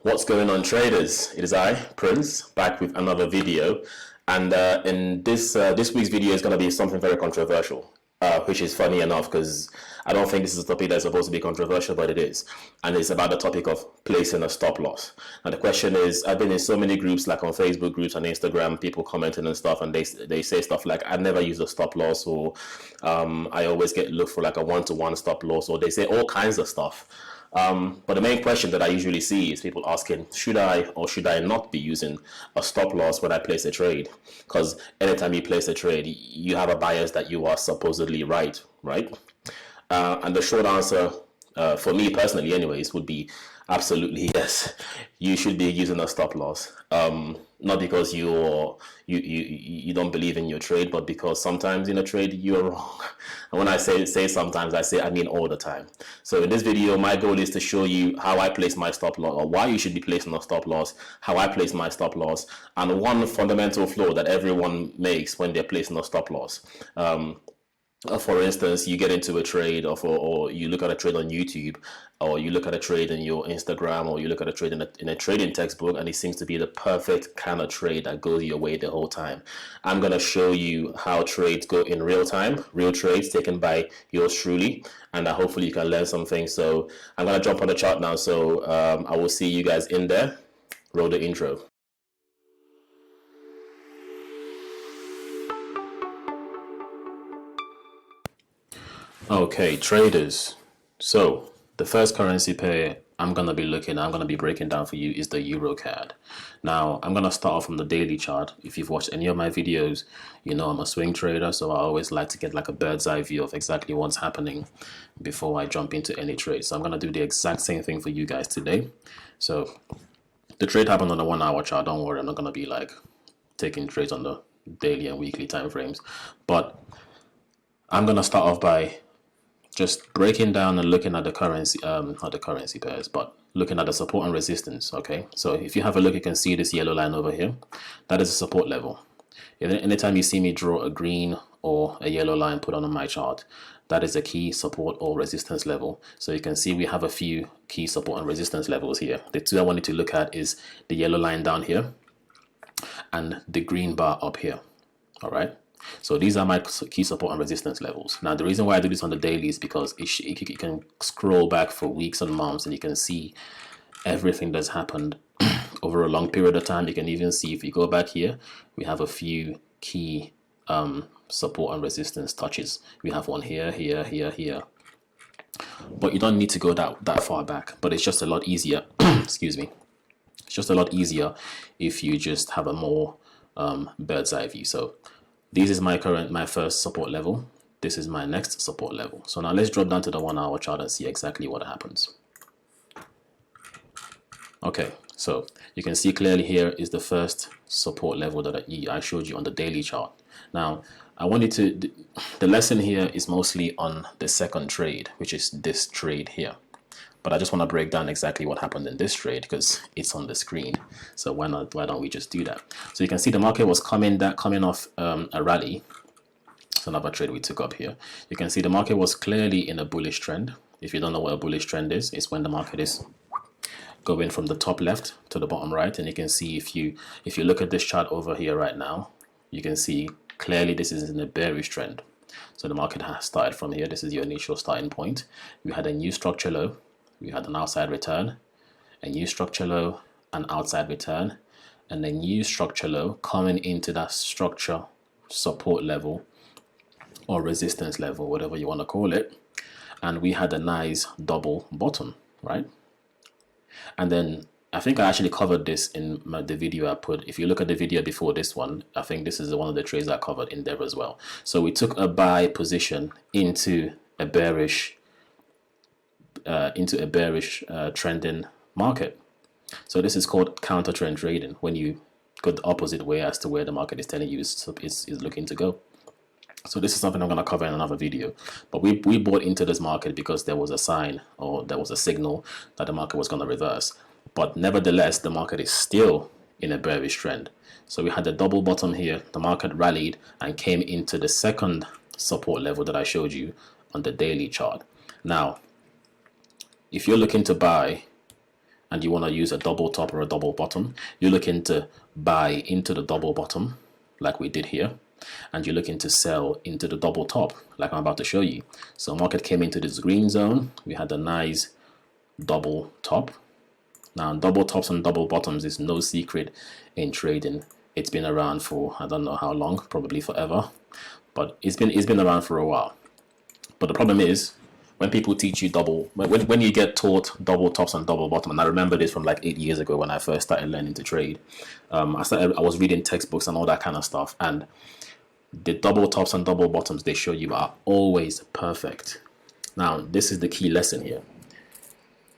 What's going on, traders? It is I, Prince, back with another video, and in this week's video is going to be something very controversial, which is funny enough because I don't think this is a topic that's supposed to be controversial, but it is, and it's about the topic of placing a stop loss. Now the question is, I've been in so many groups, like on Facebook groups and Instagram, people commenting and stuff, and they say stuff like, I never use a stop loss, or I always get looked for like a one-to-one stop loss, or they say all kinds of stuff. But the main question that I usually see is people asking, should I or should I not be using a stop loss when I place a trade? Because anytime you place a trade, you have a bias that you are supposedly right? And the short answer, for me personally anyways, would be absolutely yes. You should be using a stop loss. Not because you don't believe in your trade, but because sometimes in a trade you're wrong. And when I say sometimes, I mean all the time. So in this video, my goal is to show you how I place my stop loss, or why you should be placing a stop loss, how I place my stop loss, and one fundamental flaw that everyone makes when they're placing a stop loss. For instance, you get into a trade, or you look at a trade on YouTube, or you look at a trade in your Instagram, or you look at a trade in a trading textbook, and it seems to be the perfect kind of trade that goes your way the whole time. I'm going to show you how trades go in real time, real trades taken by yours truly, and hopefully you can learn something. So I'm going to jump on the chart now. So I will see you guys in there. Roll the intro. Okay, traders. So the first currency pair I'm going to be breaking down for you is the Euro CAD. Now, I'm going to start off from the daily chart. If you've watched any of my videos, you know I'm a swing trader, so I always like to get like a bird's eye view of exactly what's happening before I jump into any trade. So I'm going to do the exact same thing for you guys today. So the trade happened on the 1 hour chart. Don't worry, I'm not going to be like taking trades on the daily and weekly time frames. But I'm going to start off by just breaking down and looking at the currency, not the currency pairs, but looking at the support and resistance. Okay, so if you have a look, you can see this yellow line over here. That is a support level. Anytime you see me draw a green or a yellow line put on my chart, that is a key support or resistance level. So you can see we have a few key support and resistance levels here. The two I wanted to look at is the yellow line down here and the green bar up here. All right. So these are my key support and resistance levels. Now, the reason why I do this on the daily is because you can scroll back for weeks and months and you can see everything that's happened over a long period of time. You can even see, if you go back here, we have a few key support and resistance touches. We have one here, here, here, here. But you don't need to go that far back, but it's just a lot easier. Excuse me. It's just a lot easier if you just have a more bird's eye view. So this is my first support level. This is my next support level. So now let's drop down to the 1 hour chart and see exactly what happens. Okay, so you can see clearly here is the first support level that I showed you on the daily chart. Now, I wanted to, the lesson here is mostly on the second trade, which is this trade here. But I just want to break down exactly what happened in this trade because it's on the screen. So why don't we just do that? So you can see the market was coming off a rally. It's another trade we took up here. You can see the market was clearly in a bullish trend. If you don't know what a bullish trend is, it's when the market is going from the top left to the bottom right. And you can see if you look at this chart over here right now, you can see clearly this is in a bearish trend. So the market has started from here. This is your initial starting point. We had a new structure low. We had an outside return, a new structure low, an outside return, and a new structure low coming into that structure support level or resistance level, whatever you want to call it. And we had a nice double bottom, right? And then I think I actually covered this in the video I put. If you look at the video before this one, I think this is one of the trades I covered in there as well. So we took a buy position into a bearish trending market. So this is called counter trend trading, when you go the opposite way as to where the market is telling you is looking to go. So this is something I'm going to cover in another video. But we bought into this market because there was a sign, or there was a signal that the market was going to reverse. But nevertheless, the market is still in a bearish trend. So we had a double bottom here. The market rallied and came into the second support level that I showed you on the daily chart. Now, if you're looking to buy and you want to use a double top or a double bottom, you're looking to buy into the double bottom like we did here, and you're looking to sell into the double top like I'm about to show you. So market came into this green zone, we had a nice double top. Now double tops and double bottoms is no secret in trading. It's been around for I don't know how long, probably forever, but it's been around for a while. But the problem is, when people teach you when you get taught double tops and double bottom, and I remember this from like 8 years ago when I first started learning to trade. I was reading textbooks and all that kind of stuff, and the double tops and double bottoms they show you are always perfect. Now this is the key lesson here.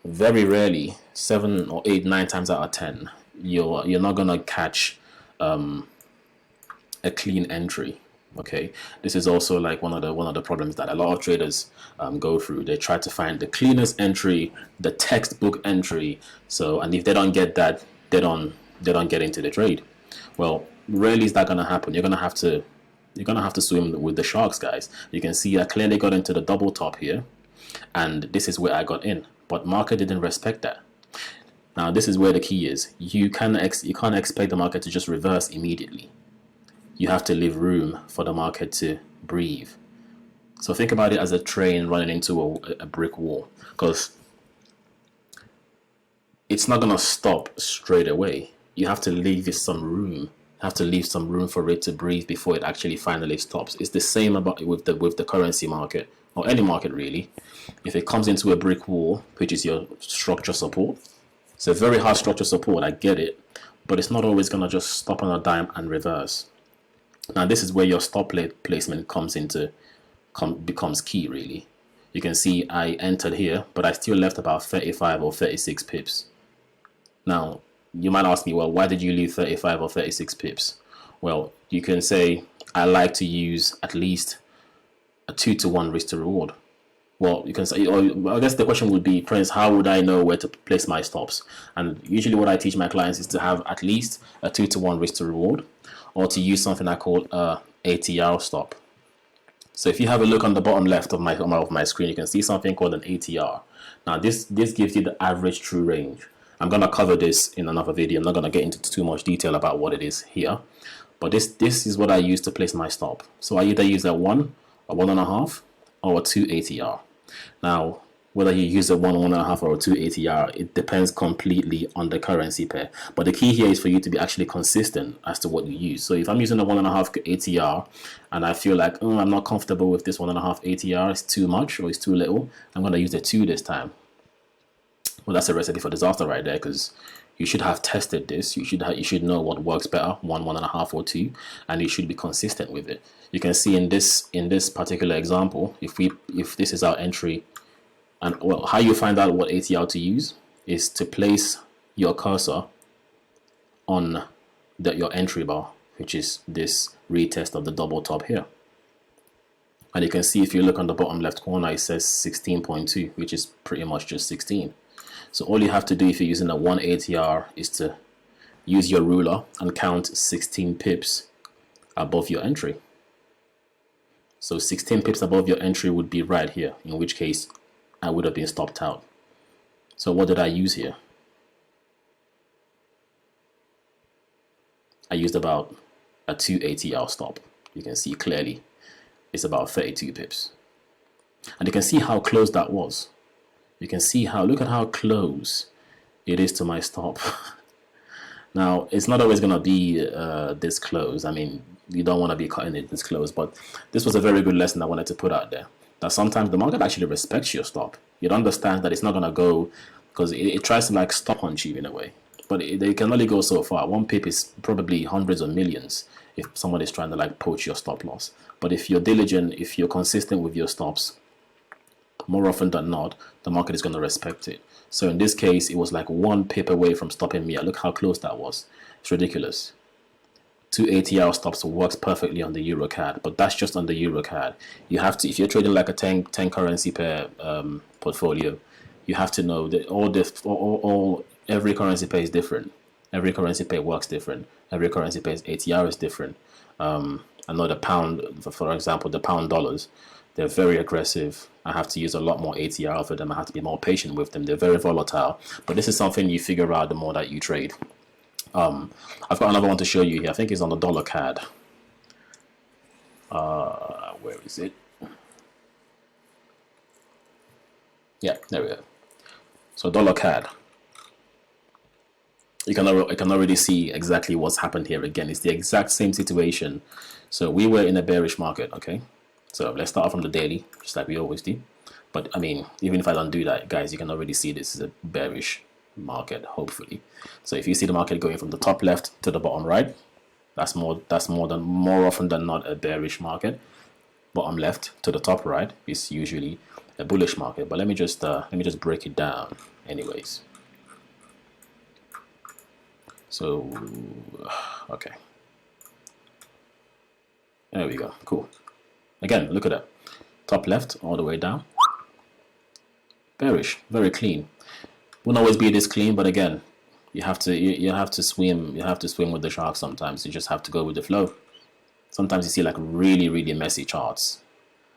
Very rarely, 7 or 8, 9 times out of 10, you're not gonna catch a clean entry. Okay, this is also like one of the problems that a lot of traders go through. They try to find the cleanest entry, the textbook entry. So, and if they don't get that, they don't get into the trade. Well, rarely is that gonna happen. You're gonna have to swim with the sharks, guys. You can see I clearly got into the double top here, and this is where I got in. But market didn't respect that. Now this is where the key is. You can't expect the market to just reverse immediately. You have to leave room for the market to breathe. So think about it as a train running into a brick wall, because it's not gonna stop straight away. You have to leave it some room. You have to leave some room for it to breathe before it actually finally stops. It's the same about with the currency market, or any market really. If it comes into a brick wall, which is your structure support, it's a very hard structure support, I get it, but it's not always gonna just stop on a dime and reverse. Now this is where your stop placement becomes key really. You can see I entered here, but I still left about 35 or 36 pips. Now you might ask me, well, why did you leave 35 or 36 pips? Well, you can say I like to use at least a 2-to-1 risk to reward. Well, you can say, or I guess the question would be, Prince, how would I know where to place my stops? And usually what I teach my clients is to have at least a 2-to-1 risk to reward, or to use something I call a ATR stop. So if you have a look on the bottom left of my screen, you can see something called an ATR. Now this gives you the average true range. I'm gonna cover this in another video. I'm not gonna get into too much detail about what it is here, but this is what I use to place my stop. So I either use a 1, a 1.5, or a 2 ATR. Now, whether you use a 1, 1.5, or a 2 ATR, it depends completely on the currency pair. But the key here is for you to be actually consistent as to what you use. So if I'm using a 1.5 ATR and I feel like, oh, I'm not comfortable with this 1.5 ATR, it's too much or it's too little, I'm going to use a 2 this time. Well, that's a recipe for disaster right there, because you should have tested this. You should know what works better, 1, 1.5, or 2, and you should be consistent with it. You can see in this particular example, if this is our entry, and well, how you find out what ATR to use is to place your cursor on your entry bar, which is this retest of the double top here. And you can see if you look on the bottom left corner, it says 16.2, which is pretty much just 16. So all you have to do if you're using a 1 ATR is to use your ruler and count 16 pips above your entry. So 16 pips above your entry would be right here, in which case I would have been stopped out. So what did I use here? I used about a 2 ATR stop. You can see clearly it's about 32 pips. And you can see how close that was. You can see look at how close it is to my stop. Now, it's not always going to be this close. I mean, you don't want to be cutting it this close, but this was a very good lesson I wanted to put out there. That sometimes the market actually respects your stop. It understands that it's not going to go, because it tries to like stop punch you in a way. But they can only go so far. 1 pip is probably hundreds of millions if someone is trying to like poach your stop loss. But if you're diligent, if you're consistent with your stops, more often than not, the market is going to respect it. So in this case, it was like 1 pip away from stopping me. Look how close that was. It's ridiculous. 2 ATR stops works perfectly on the Euro CAD, but that's just on the Euro CAD. You have to, if you're trading like a 10 currency pair portfolio, you have to know that every currency pair is different. Every currency pair works different. Every currency pair's ATR is different. I know the pound, for example, the pound dollars. They're very aggressive. I have to use a lot more ATR for them. I have to be more patient with them. They're very volatile. But this is something you figure out the more that you trade. I've got another one to show you here. I think it's on the dollar CAD. Where is it? Yeah, there we go. So dollar CAD. You can already see exactly what's happened here. Again, it's the exact same situation. So we were in a bearish market, okay? So let's start from the daily, just like we always do. But I mean, even if I don't do that, guys, you can already see this is a bearish market, hopefully. So if you see the market going from the top left to the bottom right, that's more often than not a bearish market. Bottom left to the top right is usually a bullish market. But let me just break it down anyways. So okay, there we go. Cool. Again, look at that. Top left all the way down. Bearish, very clean. Won't always be this clean, but again, you have to swim with the sharks sometimes. You just have to go with the flow. Sometimes you see like really messy charts.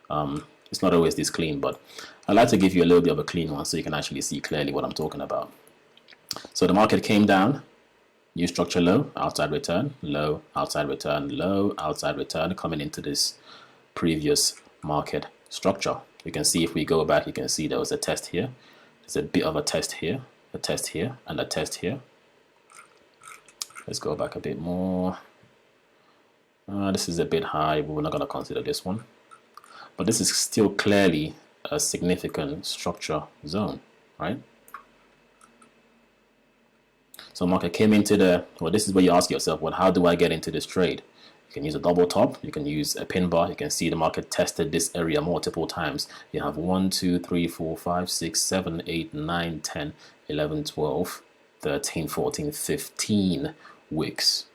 It's not always this clean, but I like to give you a little bit of a clean one so you can actually see clearly what I'm talking about. So the market came down, new structure low, outside return, low, outside return, low, outside return, coming into this previous market structure. You can see if we go back, you can see there was a test here. There's a bit of a test here, a test here, and a test here. Let's go back a bit more. This is a bit high, but we're not going to consider this one. But this is still clearly a significant structure zone, right? So market came into the, well, this is where you ask yourself, well, how do I get into this trade? You can use a double top, you can use a pin bar. You can see the market tested this area multiple times. You have 1, 2, 3, 4, 5, 6, 7, 8, 9, 10, 11, 12, 13, 14, 15 wicks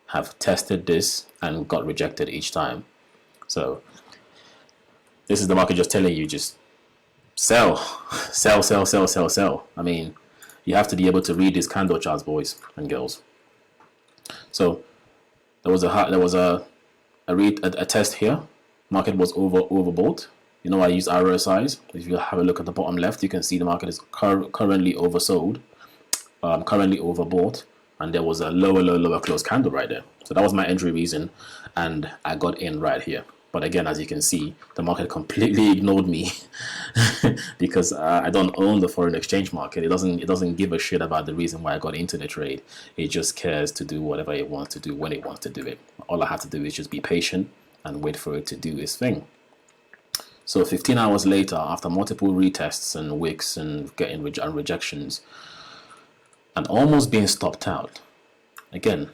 have tested this and got rejected each time. So this is the market just telling you, just sell, sell, sell, sell, sell, sell. I mean, you have to be able to read these candle charts, boys and girls. So there was a test here. Market was overbought. You know, I use RSIs. If you have a look at the bottom left, you can see the market is currently oversold, currently overbought, and there was a lower close candle right there. So that was my entry reason, and I got in right here. But again, as you can see, the market completely ignored me because I don't own the foreign exchange market. It doesn't give a shit about the reason why I got into the trade. It just cares to do whatever it wants to do when it wants to do it. All I have to do is just be patient and wait for it to do its thing. So 15 hours later, after multiple retests and wicks and getting rejections and almost being stopped out, again,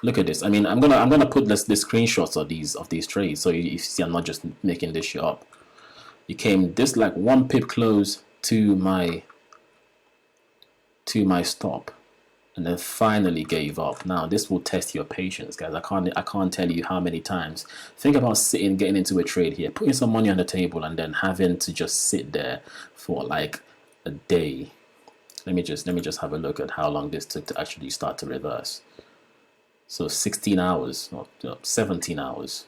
look at this. I mean, I'm gonna put the screenshots of these trades so you see I'm not just making this shit up. You came this like one pip close to my stop, and then finally gave up. Now this will test your patience, guys. I can't tell you how many times. Think about getting into a trade here, putting some money on the table, and then having to just sit there for like a day. Let me just have a look at how long this took to actually start to reverse. So 16 hours, or 17 hours.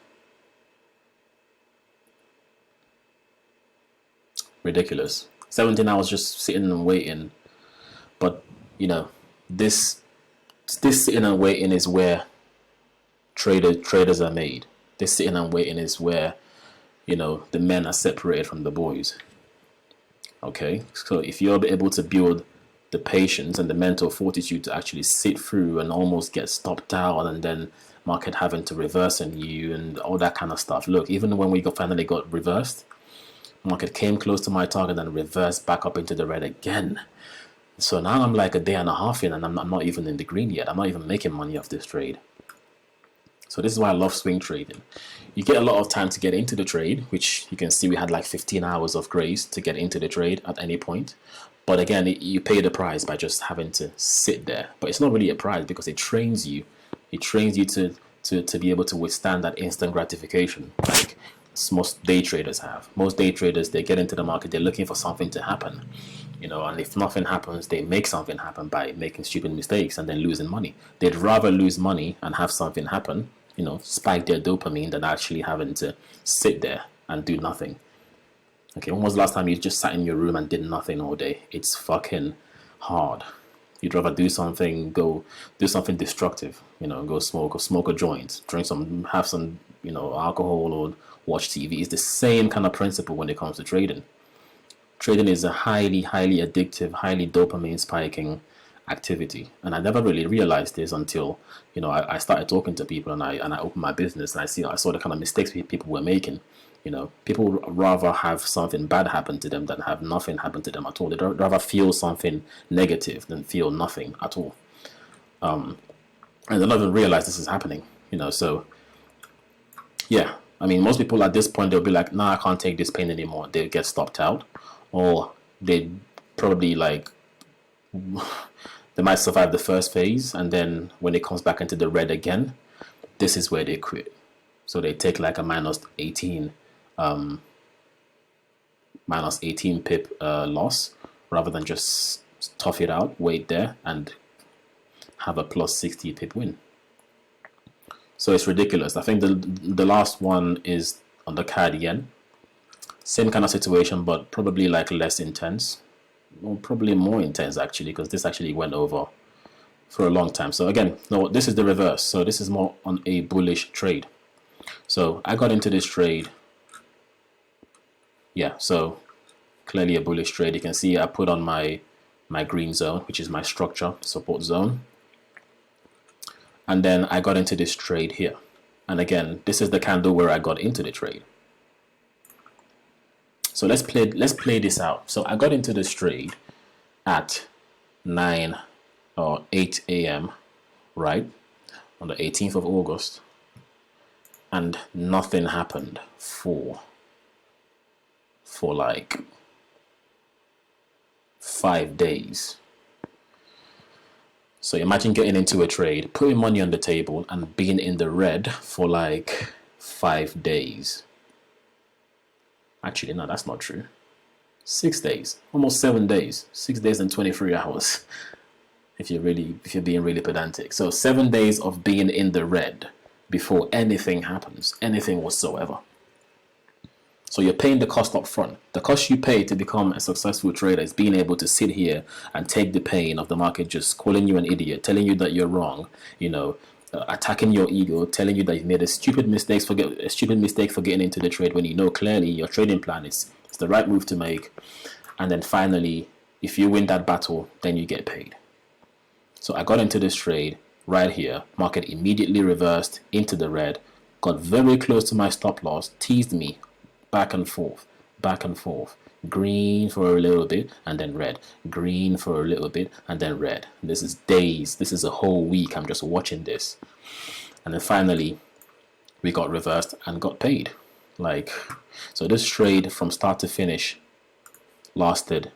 Ridiculous. 17 hours just sitting and waiting. But, you know, this sitting and waiting is where traders are made. This sitting and waiting is where, you know, the men are separated from the boys. Okay, so if you're able to build the patience and the mental fortitude to actually sit through and almost get stopped out, and then market having to reverse on you and all that kind of stuff. Look, even when we finally got reversed, market came close to my target and reversed back up into the red again. So now I'm like a day and a half in, and I'm not even in the green yet. I'm not even making money off this trade. So this is why I love swing trading. You get a lot of time to get into the trade, which you can see we had like 15 hours of grace to get into the trade at any point. But again, you pay the price by just having to sit there. But it's not really a price because it trains you. It trains you to be able to withstand that instant gratification, like most day traders have. Most day traders, they get into the market, they're looking for something to happen. You know, and if nothing happens, they make something happen by making stupid mistakes and then losing money. They'd rather lose money and have something happen, you know, spike their dopamine, than actually having to sit there and do nothing. Okay, when was the last time you just sat in your room and did nothing all day? It's fucking hard. You'd rather do something, go do something destructive, go smoke a joint, drink some, have some, alcohol, or watch TV. It's the same kind of principle when it comes to trading. Trading is a highly, highly addictive, highly dopamine spiking activity, and I never really realized this until I started talking to people, and I opened my business, and I saw the kind of mistakes people were making. People rather have something bad happen to them than have nothing happen to them at all. They'd rather feel something negative than feel nothing at all, and they don't even realize this is happening. So yeah, I mean, most people at this point, they'll be like, "Nah, I can't take this pain anymore." They get stopped out, or they probably they might survive the first phase, and then when it comes back into the red again, this is where they quit. So they take like a minus 18 pip loss, rather than just tough it out, wait there, and have a plus 60 pip win. So it's ridiculous. I think the last one is on the CAD yen. Same kind of situation, but probably like less intense. Well, probably more intense actually, because this actually went over for a long time. So again, no, this is the reverse. So this is more on a bullish trade. So I got into this trade. Yeah, so clearly a bullish trade. You can see I put on my green zone, which is my structure support zone. And then I got into this trade here. And again, this is the candle where I got into the trade. So let's play this out. So I got into this trade at 9 or 8 a.m. right, on the 18th of August, and nothing happened for like 5 days. So imagine getting into a trade, putting money on the table, and being in the red for like 5 days. Actually, no, that's not true. 6 days, almost 7 days, 6 days and 23 hours. If you're being really pedantic. So 7 days of being in the red before anything happens, anything whatsoever. So you're paying the cost up front. The cost you pay to become a successful trader is being able to sit here and take the pain of the market just calling you an idiot, telling you that you're wrong, attacking your ego, telling you that you've made a stupid mistake for getting into the trade, when you know clearly your trading plan is the right move to make. And then finally, if you win that battle, then you get paid. So I got into this trade right here. Market immediately reversed into the red, got very close to my stop loss, teased me back and forth, green for a little bit and then red, green for a little bit and then red. This is days, this is a whole week. I'm just watching this, and then finally we got reversed and got paid. So this trade from start to finish lasted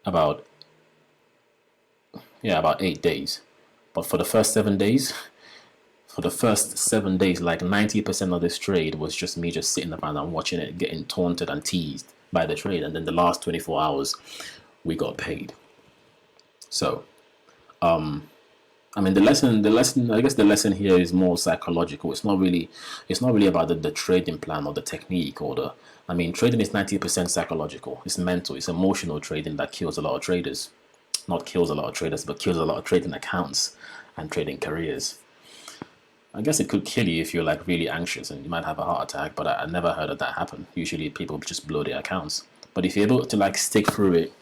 about 8 days, but for the first 7 days, like 90% of this trade was just me just sitting around and watching it, getting taunted and teased by the trade. And then the last 24 hours, we got paid. So, I mean, the lesson, I guess the lesson here is more psychological. It's not really about the trading plan or the technique trading is 90% psychological. It's mental, it's emotional trading that kills a lot of traders. Not kills a lot of traders, but kills a lot of trading accounts and trading careers. I guess it could kill you if you're like really anxious and you might have a heart attack, but I never heard of that happen. Usually people just blow their accounts. But if you're able to like stick through it,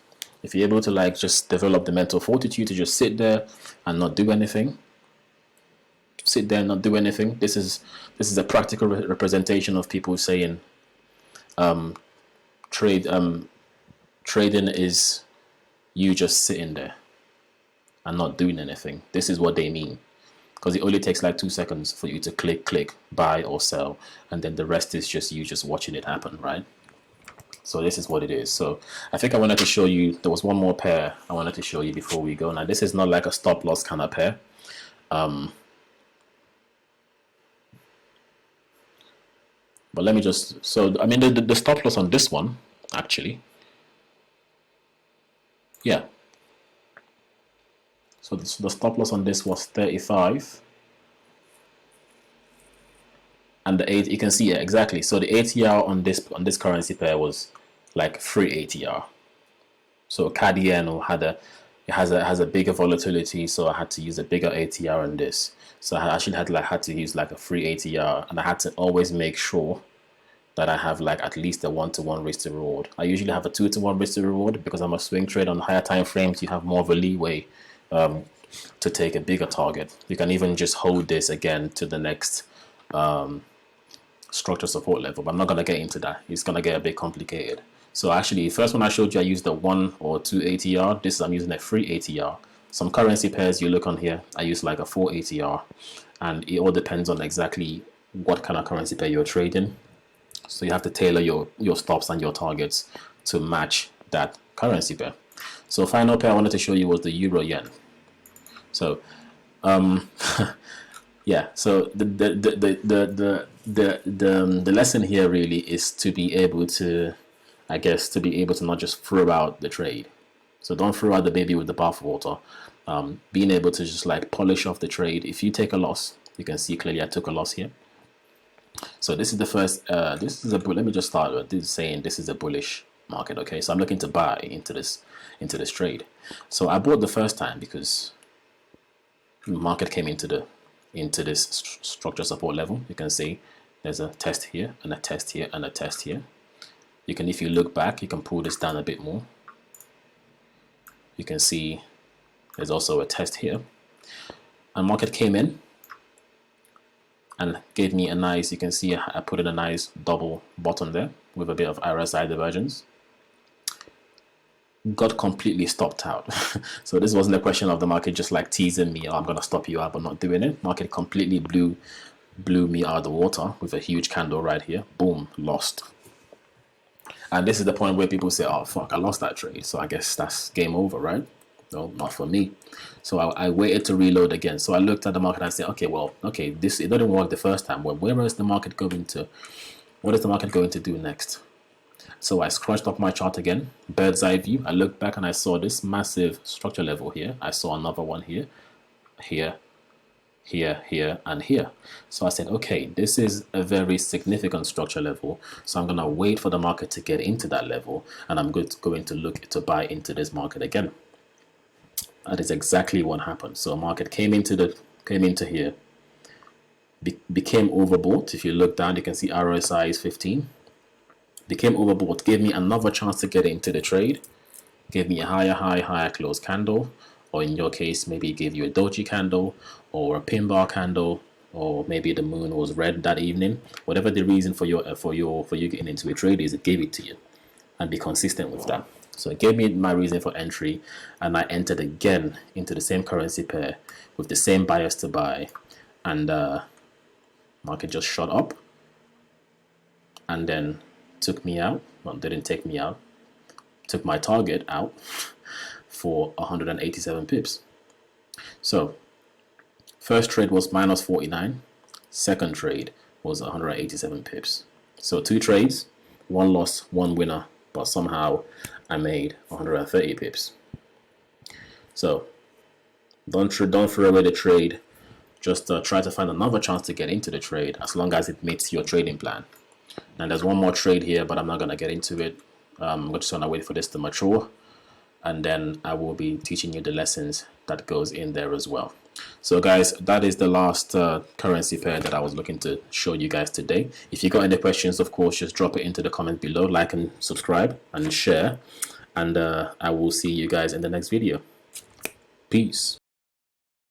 if you're able to like just develop the mental fortitude to just sit there and not do anything, this is a practical representation of people saying trading is you just sitting there and not doing anything. This is what they mean. Because it only takes like 2 seconds for you to click, buy or sell, and then the rest is just you just watching it happen, right? So this is what it is. So I think I wanted to show you, there was one more pair I wanted to show you before we go. Now this is not like a stop loss kind of pair. But let me just, so I mean the stop loss on this one, actually, yeah. So the stop loss on this was 35, and the 8, you can see it exactly. So the ATR on this currency pair was like 3 ATR. So CAD yen has a bigger volatility, so I had to use a bigger ATR on this. So I actually had to use like a 3 ATR, and I had to always make sure that I have like at least a 1-to-1 risk to reward. I usually have a 2-to-1 risk to reward because I'm a swing trade. On higher time frames, you have more of a leeway to take a bigger target. You can even just hold this again to the next structure support level, but I'm not going to get into that. It's going to get a bit complicated. So actually, the first one I showed you, I used the 1 or 2 ATR. This I'm using a 3 ATR. Some currency pairs you look on here, I use like a 4 ATR, and it all depends on exactly what kind of currency pair you're trading. So you have to tailor your stops and your targets to match that currency pair. So final pair I wanted to show you was the euro yen. So yeah, so the lesson here really is to be able to, I guess, to be able to not just throw out the trade. So don't throw out the baby with the bathwater. Being able to just like polish off the trade. If you take a loss, you can see clearly I took a loss here. So this is the first. This is a. Let me just start with this saying this is a bullish market. Okay, so I'm looking to buy into this trade. So I bought the first time because the market came into this structure support level. You can see there's a test here and a test here and a test here. You can, if you look back, you can pull this down a bit more. You can see there's also a test here. And market came in and gave me a nice, you can see I put in a nice double bottom there with a bit of RSI divergence. Got completely stopped out. So this wasn't a question of the market just like teasing me, oh, I'm gonna stop you out, but not doing it. Market completely blew me out of the water with a huge candle right here. Boom, lost. And this is the point where people say, oh fuck, I lost that trade, so I guess that's game over, right? No, not for me. So I waited to reload again. So I looked at the market and I said, okay, well, okay, it didn't work the first time. Well, where is the market going to? What is the market going to do next? So I scratched up my chart again, bird's eye view. I looked back and I saw this massive structure level here. I saw another one here, here, and here. So I said, okay, this is a very significant structure level. So I'm gonna wait for the market to get into that level, and I'm going to look to buy into this market again. That is exactly what happened. So market came into here, became overbought. If you look down, you can see RSI is 15. Became overbought, gave me another chance to get into the trade, gave me a higher high, higher close candle, or in your case, maybe it gave you a doji candle or a pin bar candle, or maybe the moon was red that evening. Whatever the reason for you getting into a trade is, it gave it to you, and be consistent with that. So it gave me my reason for entry, and I entered again into the same currency pair with the same bias to buy, and market just shot up and then took me out. Well, didn't take me out, took my target out for 187 pips. So first trade was minus 49, second trade was 187 pips. So 2 trades, 1 loss, 1 winner, but somehow I made 130 pips. So don't throw away the trade. Just try to find another chance to get into the trade, as long as it meets your trading plan. Now there's one more trade here, but I'm not going to get into it. I'm just going to wait for this to mature, and then I will be teaching you the lessons that goes in there as well. So guys, that is the last currency pair that I was looking to show you guys today. If you got any questions, of course, just drop it into the comment below, like and subscribe and share, and I will see you guys in the next video. Peace.